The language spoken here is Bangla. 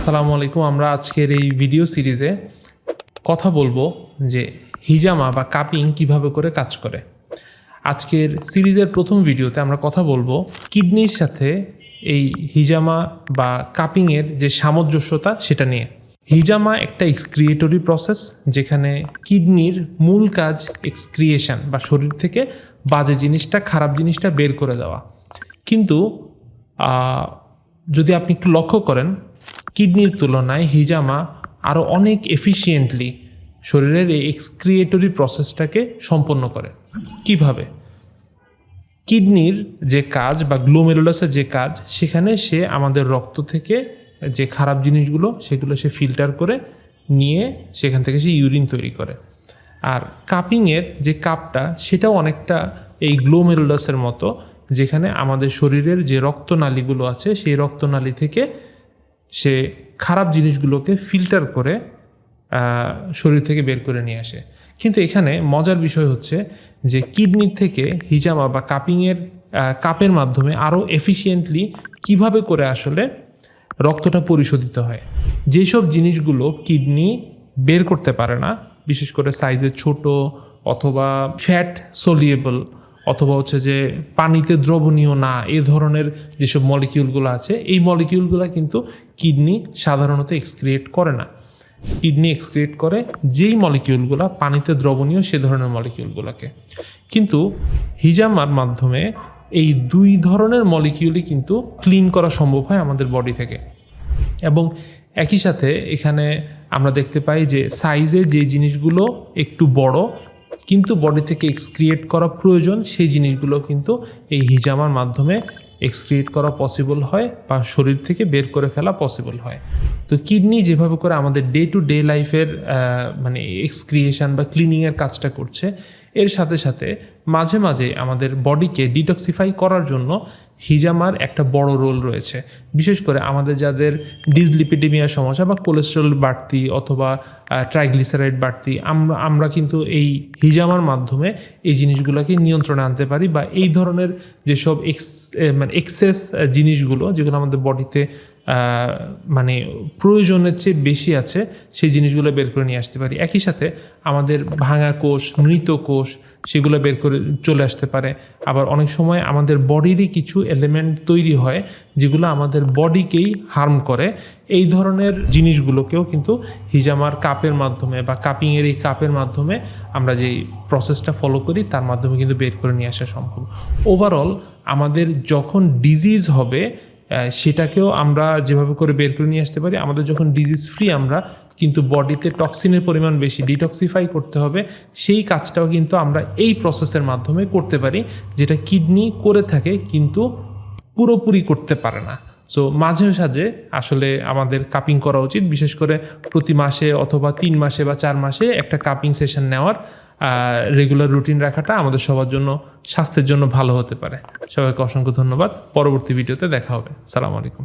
আসসালামু আলাইকুম। আমরা আজকের এই ভিডিও সিরিজে কথা বলবো যে হিজামা বা কাপিং কিভাবে করে কাজ করে। আজকের সিরিজের প্রথম ভিডিওতে আমরা কথা বলবো কিডনির সাথে এই হিজামা বা কাপিংয়ের যে সামঞ্জস্যতা সেটা নিয়ে। হিজামা একটা এক্সক্রিয়েটরি প্রসেস, যেখানে কিডনির মূল কাজ এক্সক্রিয়েশন বা শরীর থেকে বাজে জিনিসটা, খারাপ জিনিসটা বের করে দেওয়া। কিন্তু যদি আপনি একটু লক্ষ্য করেন, কিডনির তুলনায় হিজামা আরও অনেক এফিশিয়েন্টলি শরীরের এই এক্সক্রিয়েটরি প্রসেসটাকে সম্পন্ন করে। কিভাবে? কিডনির যে কাজ বা গ্লোমেরুলাসের যে কাজ, সেখানে সে আমাদের রক্ত থেকে যে খারাপ জিনিসগুলো সেগুলো সে ফিল্টার করে নিয়ে সেখান থেকে সে ইউরিন তৈরি করে। আর কাপিংয়ের যে কাপটা, সেটাও অনেকটা এই গ্লোমেরুলাসের মতো, যেখানে আমাদের শরীরের যে রক্তনালীগুলো আছে সেই রক্তনালী থেকে সে খারাপ জিনিসগুলোকে ফিল্টার করে শরীর থেকে বের করে নিয়ে আসে। কিন্তু এখানে মজার বিষয় হচ্ছে যে কিডনির থেকে হিজামা বা কাপের মাধ্যমে আরও এফিশিয়েন্টলি কিভাবে করে আসলে রক্তটা পরিশোধিত হয়। যেসব জিনিসগুলো কিডনি বের করতে পারে না, বিশেষ করে সাইজে ছোট অথবা ফ্যাট সলিয়েবল অথবা হচ্ছে যে পানিতে দ্রবণীয় না, এ ধরনের যেসব মলিকিউলগুলো আছে, এই মলিকিউলগুলো কিন্তু কিডনি সাধারণত এক্সক্রিয়েট করে না। কিডনি এক্সক্রিয়েট করে যেই মলিকিউলগুলো পানিতে দ্রবণীয়, সে ধরনের মলিকিউলগুলোকে। কিন্তু হিজামার মাধ্যমে এই দুই ধরনের মলিকিউলই কিন্তু ক্লিন করা সম্ভব হয় আমাদের বডি থেকে। এবং একই সাথে এখানে আমরা দেখতে পাই যে সাইজে যে জিনিসগুলো একটু বড় কিন্তু বডি থেকে এক্সক্রিয়েট করা প্রয়োজন, সেই জিনিসগুলো কিন্তু এই হিজামার মাধ্যমে এক্সক্রিয়েট করা পসিবল হয় বা শরীর থেকে বের করে ফেলা পসিবল হয়। তো কিডনি যেভাবে করে আমাদের ডে টু ডে লাইফের মানে এক্সক্রিয়েশন বা ক্লিনিংয়ের কাজটা করছে, এর সাথে সাথে মাঝে মাঝে আমাদের বডিকে ডিটক্সিফাই করার জন্য হিজামার একটা বড় রোল রয়েছে। বিশেষ করে আমাদের যাদের ডিসলিপিডেমিয়ার সমস্যা বা কোলেস্টেরল বাড়তি অথবা ট্রাইগ্লিসারাইড বাড়তি, আমরা কিন্তু এই হিজামার মাধ্যমে এই জিনিসগুলোকে নিয়ন্ত্রণে আনতে পারি, বা এই ধরনের যেসব এক্সেস জিনিসগুলো যেগুলো আমাদের বডিতে মানে প্রয়োজনের চেয়ে বেশি আছে, সেই জিনিসগুলো বের করে নিয়ে আসতে পারি। একই সাথে আমাদের ভাঙা কোষ, মৃত কোষ, সেগুলো বের করে চলে আসতে পারে। আবার অনেক সময় আমাদের বডিরই কিছু এলিমেন্ট তৈরি হয় যেগুলো আমাদের বডিকেই হার্ম করে। এই ধরনের জিনিসগুলোকেও কিন্তু হিজামার কাপের মাধ্যমে বা কাপিংয়ের এই কাপের মাধ্যমে আমরা যেই প্রসেসটা ফলো করি তার মাধ্যমে কিন্তু বের করে নিয়ে আসা সম্ভব। ওভারঅল আমাদের যখন ডিজিজ হবে সেটাকেও আমরা যেভাবে করে বের করে নিয়ে আসতে পারি। আমাদের যখন ডিজিজ ফ্রি, আমরা কিন্তু বডিতে টক্সিনের পরিমাণ বেশি, ডিটক্সিফাই করতে হবে, সেই কাজটাও কিন্তু আমরা এই প্রসেসের মাধ্যমে করতে পারি, যেটা কিডনি করে থাকে কিন্তু পুরোপুরি করতে পারে না। সো মাঝে সাঝে আসলে আমাদের কাপিং করা উচিত, বিশেষ করে প্রতি মাসে অথবা 3 মাসে বা 4 মাসে একটা কাপিং সেশন নেওয়ার রেগুলার রুটিন রাখাটা আমাদের সবার জন্য, স্বাস্থ্যের জন্য ভালো হতে পারে। সবাইকে অসংখ্য ধন্যবাদ। পরবর্তী ভিডিওতে দেখা হবে। সালাম আলাইকুম।